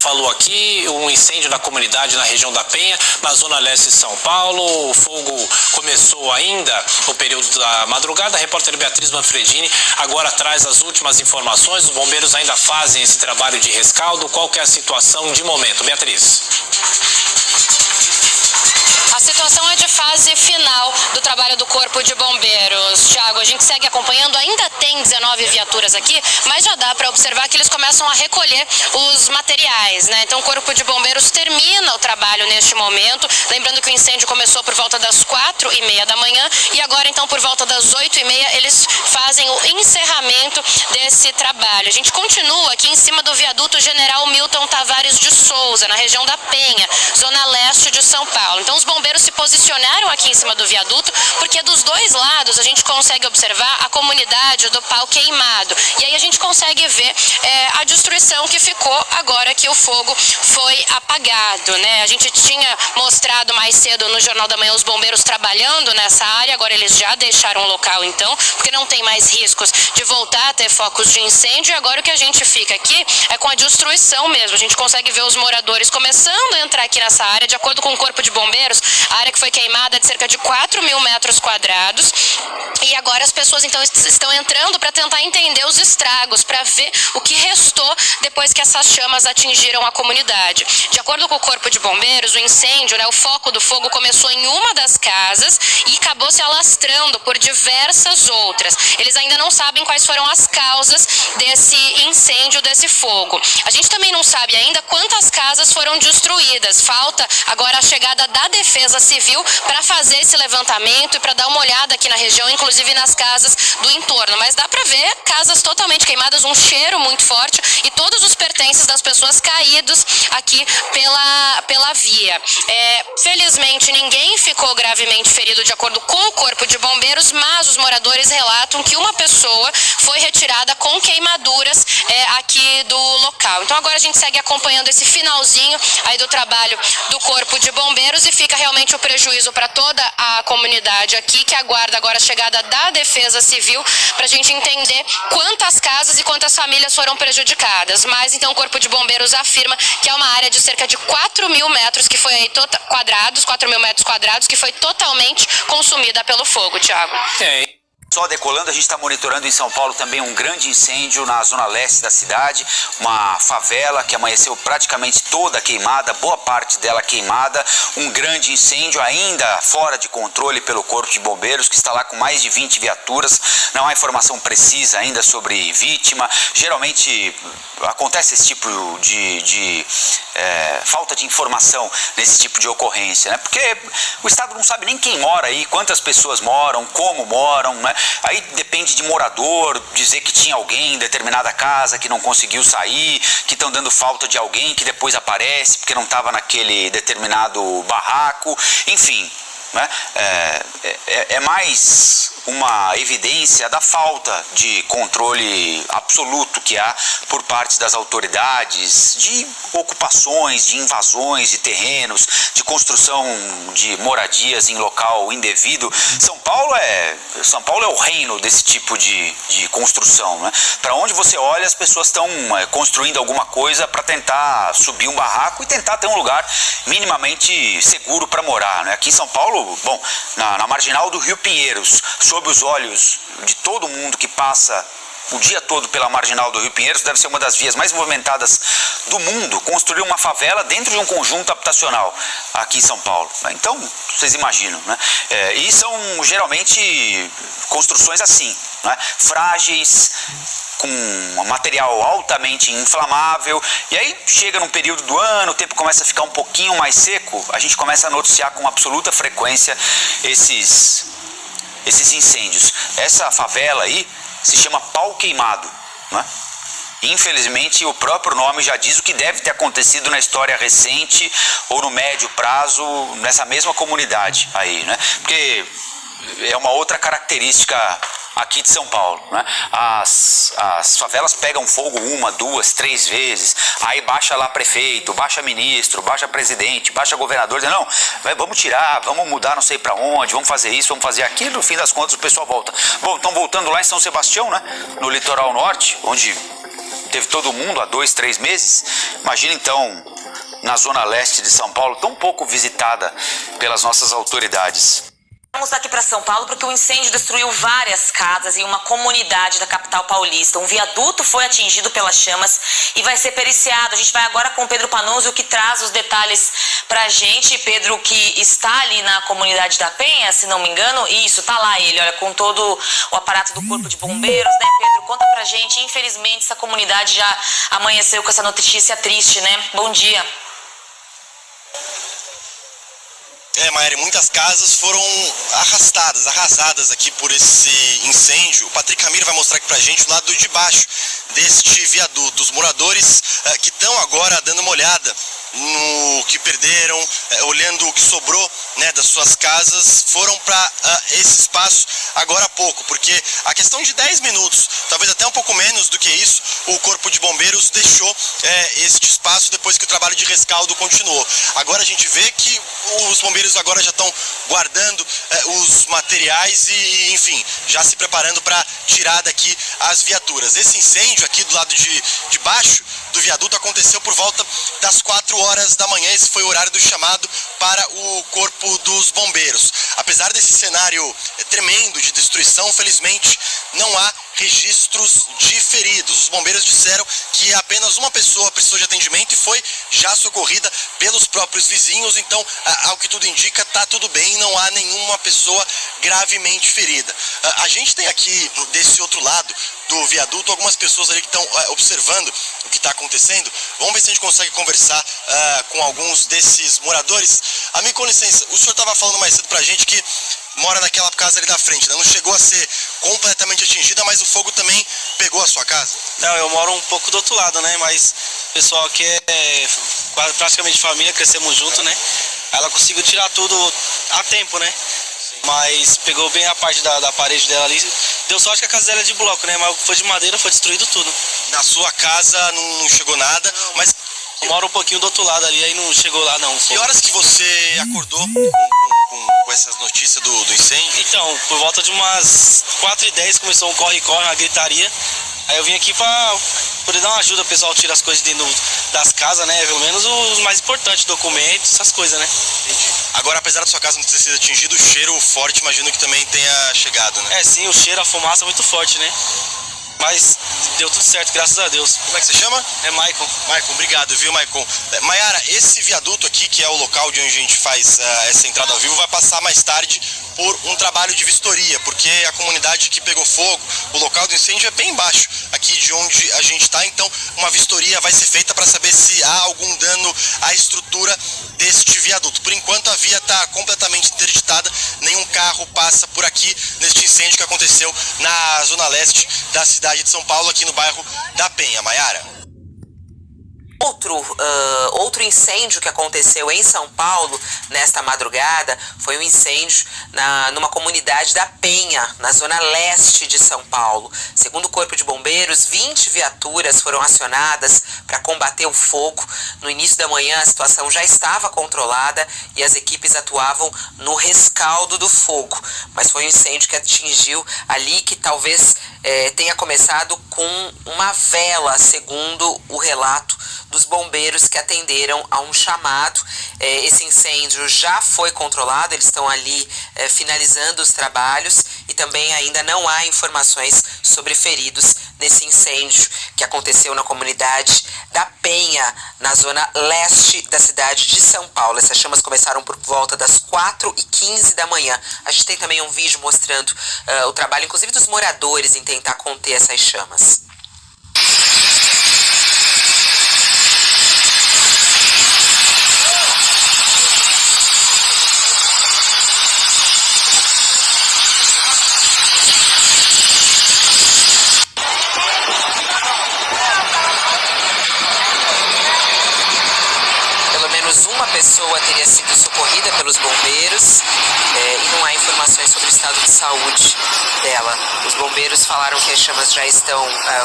falou aqui, um incêndio na comunidade na região da Penha, na zona leste de São Paulo. O fogo começou ainda no período da madrugada. A repórter Beatriz Manfredini agora traz as últimas informações. Os bombeiros ainda fazem esse trabalho de rescaldo. Qual que é a situação de momento? Beatriz. A situação é de fase final do trabalho do Corpo de Bombeiros. Tiago, a gente segue acompanhando, ainda tem 19 viaturas aqui, mas já dá para observar que eles começam a recolher os materiais, né? Então o Corpo de Bombeiros termina o trabalho neste momento. Lembrando que o incêndio começou por volta das 4h30 da manhã e agora então por volta das 8h30 eles fazem o encerramento desse trabalho. A gente continua aqui em cima do viaduto General Milton Tavares de Souza, na região da Penha, zona leste de São Paulo. Então os bombeiros se posicionaram aqui em cima do viaduto, porque dos dois lados a gente consegue observar a comunidade do Pau Queimado. E aí a gente consegue ver a destruição que ficou agora que o fogo foi apagado, né? A gente tinha mostrado mais cedo no Jornal da Manhã os bombeiros trabalhando nessa área, agora eles já deixaram o local então, porque não tem mais riscos de voltar a ter focos de incêndio, e agora o que a gente fica aqui é com a destruição mesmo. A gente consegue ver os moradores começando a entrar aqui nessa área, de acordo com o Corpo de Bombeiros. A área que foi queimada é de cerca de 4.000 metros quadrados e agora as pessoas então estão entrando para tentar entender os estragos, para ver o que restou depois que essas chamas atingiram a comunidade. De acordo com o Corpo de Bombeiros, o incêndio, o foco do fogo começou em uma das casas e acabou se alastrando por diversas outras. Eles ainda não sabem quais foram as causas desse incêndio, desse fogo. A gente também não sabe ainda quantas casas foram destruídas. Falta agora a chegada da Defesa Civil para fazer esse levantamento e para dar uma olhada aqui na região, inclusive nas casas do entorno. Mas dá para ver casas totalmente queimadas, um cheiro muito forte e todos os pertences das pessoas caídos aqui pela via. Felizmente ninguém ficou gravemente ferido de acordo com o Corpo de Bombeiros, mas os moradores relatam que uma pessoa foi retirada com queimaduras aqui do local. Então agora a gente segue acompanhando esse finalzinho aí do trabalho do Corpo de Bombeiros e fica realmente o prejuízo para toda a comunidade aqui, que aguarda agora a chegada da Defesa Civil para a gente entender quantas casas e quantas famílias foram prejudicadas. Mas então o Corpo de Bombeiros afirma que é uma área de cerca de 4.000 metros que foi aí 4.000 metros quadrados que foi totalmente consumida pelo fogo, Tiago. Só decolando, a gente está monitorando em São Paulo também um grande incêndio na zona leste da cidade, uma favela que amanheceu praticamente toda queimada, boa parte dela queimada, um grande incêndio ainda fora de controle pelo Corpo de Bombeiros, que está lá com mais de 20 viaturas, não há informação precisa ainda sobre vítima. Geralmente acontece esse tipo de falta de informação nesse tipo de ocorrência, né? Porque o Estado não sabe nem quem mora aí, quantas pessoas moram, como moram, né? Aí depende de morador dizer que tinha alguém em determinada casa que não conseguiu sair, que estão dando falta de alguém que depois aparece porque não estava naquele determinado barraco, enfim. Né? É mais uma evidência da falta de controle absoluto que há por parte das autoridades, de ocupações, de invasões de terrenos, de construção de moradias em local indevido. São Paulo é o reino desse tipo de construção. Né? Para onde você olha, as pessoas estão construindo alguma coisa para tentar subir um barraco e tentar ter um lugar minimamente seguro para morar. Né? Aqui em São Paulo, bom, na marginal do Rio Pinheiros, sob os olhos de todo mundo que passa o dia todo pela marginal do Rio Pinheiros, deve ser uma das vias mais movimentadas do mundo, construir uma favela dentro de um conjunto habitacional aqui em São Paulo. Então, vocês imaginam, né? E são geralmente construções assim, né? Frágeis, com um material altamente inflamável, e aí chega num período do ano, o tempo começa a ficar um pouquinho mais seco, a gente começa a noticiar com absoluta frequência esses incêndios. Essa favela aí se chama Pau Queimado, né? Infelizmente, o próprio nome já diz o que deve ter acontecido na história recente ou no médio prazo nessa mesma comunidade aí, né? Porque é uma outra característica aqui de São Paulo, né? As favelas pegam fogo 1, 2, 3 vezes, aí baixa lá prefeito, baixa ministro, baixa presidente, baixa governador, diz, não, vamos tirar, vamos mudar não sei para onde, vamos fazer isso, vamos fazer aquilo, no fim das contas o pessoal volta. Bom, estão voltando lá em São Sebastião, né? No litoral norte, onde teve todo mundo há 2, 3 meses. Imagina então na zona leste de São Paulo, tão pouco visitada pelas nossas autoridades. Vamos daqui para São Paulo porque o incêndio destruiu várias casas em uma comunidade da capital paulista. Um viaduto foi atingido pelas chamas e vai ser periciado. A gente vai agora com o Pedro Panunzio, que traz os detalhes para a gente. Pedro, que está ali na comunidade da Penha, se não me engano. Isso, tá lá ele, olha, com todo o aparato do Corpo de Bombeiros, né, Pedro? Conta pra gente. Infelizmente, essa comunidade já amanheceu com essa notícia triste, né? Bom dia. Mayara, muitas casas foram arrasadas aqui por esse incêndio. O Patrick Ramiro vai mostrar aqui pra gente o lado de baixo deste viaduto. Os moradores que estão agora dando uma olhada no que perderam, olhando o que sobrou, né, das suas casas, foram para esse espaço agora há pouco, porque a questão de 10 minutos, talvez até um pouco menos do que isso, o Corpo de Bombeiros deixou este espaço depois que o trabalho de rescaldo continuou. Agora a gente vê que os bombeiros agora já estão guardando os materiais e, enfim, já se preparando para tirar daqui as viaturas. Esse incêndio aqui do lado de baixo do viaduto aconteceu por volta das 4 horas da manhã. Esse foi o horário do chamado para o Corpo dos Bombeiros. Apesar desse cenário tremendo de destruição, felizmente não há registros de feridos. Os bombeiros disseram que apenas uma pessoa precisou de atendimento e foi já socorrida pelos próprios vizinhos. Então, ao que tudo indica, tá tudo bem, não há nenhuma pessoa gravemente ferida. A gente tem aqui, desse outro lado do viaduto, algumas pessoas ali que estão observando o que está acontecendo. Vamos ver se a gente consegue conversar com alguns desses moradores. Amigo, com licença, o senhor estava falando mais cedo pra gente que mora naquela casa ali da frente, né? Não chegou a ser completamente atingida, mas o fogo também pegou a sua casa? Não, eu moro um pouco do outro lado, né? Mas o pessoal aqui é quase praticamente família, crescemos junto, né? Ela conseguiu tirar tudo a tempo, né? Mas pegou bem a parte da parede dela ali. Deu sorte que a casa dela é de bloco, né? Mas foi de madeira, foi destruído tudo. Na sua casa não chegou nada, mas eu moro um pouquinho do outro lado ali, aí não chegou lá não. Que horas que você acordou com essas notícias do incêndio? Então, por volta de umas 4h10 começou um corre-corre, uma gritaria. Aí eu vim aqui pra poder dar uma ajuda, o pessoal tira as coisas dentro das casas, né? Pelo menos os mais importantes, documentos, essas coisas, né? Entendi. Agora, apesar da sua casa não ter sido atingido, o cheiro forte, imagino que também tenha chegado, né? É, sim, o cheiro, a fumaça é muito forte, né? Mas deu tudo certo, graças a Deus. Como é que você chama? É Maicon. Maicon, obrigado, viu, Maicon? Mayara, esse viaduto aqui, que é o local de onde a gente faz essa entrada ao vivo, vai passar mais tarde por um trabalho de vistoria, porque a comunidade que pegou fogo, o local do incêndio é bem embaixo, aqui de onde a gente está, então uma vistoria vai ser feita para saber se há algum dano à estrutura deste viaduto. Por enquanto a via está completamente interditada, nenhum carro passa por aqui neste incêndio que aconteceu na zona leste da cidade de São Paulo, aqui no bairro da Penha. Mayara. Outro incêndio que aconteceu em São Paulo nesta madrugada foi um incêndio numa comunidade da Penha, na zona leste de São Paulo. Segundo o Corpo de Bombeiros, 20 viaturas foram acionadas para combater o fogo. No início da manhã, a situação já estava controlada e as equipes atuavam no rescaldo do fogo. Mas foi um incêndio que atingiu ali, que talvez tenha começado com uma vela, segundo o relato dos bombeiros que atenderam a um chamado. Esse incêndio já foi controlado, eles estão ali finalizando os trabalhos e também ainda não há informações sobre feridos nesse incêndio que aconteceu na comunidade da Penha, na zona leste da cidade de São Paulo. Essas chamas começaram por volta das 4h15 da manhã. A gente tem também um vídeo mostrando o trabalho, inclusive dos moradores, em tentar conter essas chamas. Uma pessoa teria sido socorrida pelos bombeiros e não há informações sobre o estado de saúde dela. Os bombeiros falaram que as chamas já estão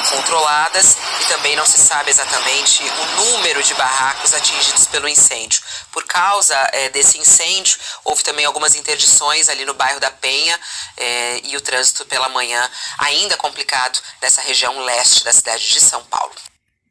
controladas e também não se sabe exatamente o número de barracos atingidos pelo incêndio. Por causa desse incêndio, houve também algumas interdições ali no bairro da Penha e o trânsito pela manhã ainda complicado nessa região leste da cidade de São Paulo.